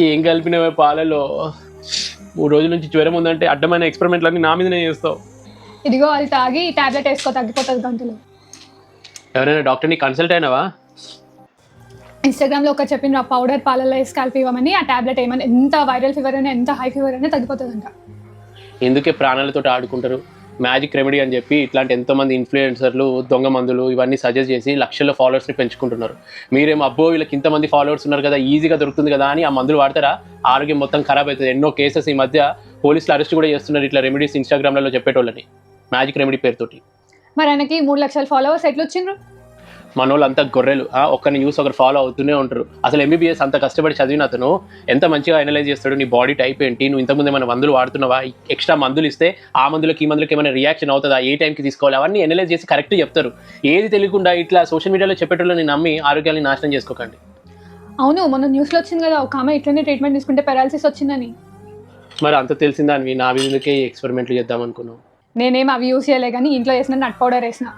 ఏం కలిపినవే పాలలో? 3 రోజుల నుంచి జ్వరం ఉందంటే అడ్డమైన ఎక్స్పెరిమెంట్లన్నీ నా మీదనే చేస్తావు. ఇదిగో అది తాగి ఈ టాబ్లెట్ వేసుకో, తగ్గిపోతుంది గంటలో. ఎవరైనా డాక్టర్ని కన్సల్ట్ అయినావా? ఇన్స్టాగ్రామ్లో ఒక చెప్పిన పౌడర్ పాలలో వేసి కలిపి ఇవ్వమని. ఆ టాబ్లెట్ ఏమైనా ఎంత వైరల్ ఫీవర్ అయినా ఎంత హై ఫీవర్ అయినా తగ్గిపోతుందంట. ఎందుకే ప్రాణాలతో ఆడుకుంటారు? మ్యాజిక్ రెమెడీ అని చెప్పి ఇట్లాంటి ఎంతోమంది ఇన్ఫ్లుయెన్సర్లు దొంగ మందులు ఇవన్నీ సజెస్ట్ చేసి లక్షల్లో ఫాలోవర్స్ని పెంచుకుంటున్నారు. మీరేమో అబ్బో వీళ్ళకి ఇంతమంది ఫాలోవర్స్ ఉన్నారు కదా, ఈజీగా దొరుకుతుంది కదా అని ఆ మందులు వాడతారా? ఆరోగ్యం మొత్తం ఖరాబ్ అవుతుంది. ఎన్నో కేసెస్ ఈ మధ్య పోలీసులు అరెస్ట్ కూడా చేస్తున్నారు ఇట్లా రెమెడీస్ ఇన్స్టాగ్రామ్లలో చెప్పేటోళ్ళని మ్యాజిక్ రెమెడీ పేరుతోటి. మరి ఆయనకి 3 లక్షల ఫాలోవర్స్ ఎట్లా వచ్చిండ్రు? మనోళ్ళు అంతా గొర్రెలు. ఒకరిని న్యూస్ ఒకరు ఫాలో అవుతూనే ఉంటారు. అసలు ఎంబీబీఎస్ అంత కష్టపడి చదివిన అతను ఎంత మంచిగా అనలైజ్ చేస్తాడు, నీ బాడీ టైప్ ఏంటి, నువ్వు ఇంతకుముందు ఏమైనా మందులు వాడుతున్నావా, ఎక్స్ట్రా మందులు ఇస్తే ఆ మందులకి ఈ మందులకి ఏమైనా రియాక్షన్ అవుతుందా, ఏ టైంకి తీసుకోవాలి, అవన్నీ అనలైజ్ చేసి కరెక్ట్ చెప్తారు. ఏది తెలియకుండా ఇట్లా సోషల్ మీడియాలో చెప్పేటోళ్ళని నమ్మి ఆరోగ్యాన్ని నాశనం చేసుకోకండి. అవును, మొన్న న్యూస్లో వచ్చింది కదా ఒక ఆమె ఇట్లనే ట్రీట్మెంట్ తీసుకుంటే పెరాలసిస్ వచ్చిందని. మరి అంత తెలిసిందానివి నా వీళ్ళకే ఎక్స్పెరిమెంట్లు చేద్దాం అనుకున్నావు. నేనేం అవి యూస్ చేయలే కానీ ఇంట్లో వేసిన నట్ పౌడర్ వేసిన.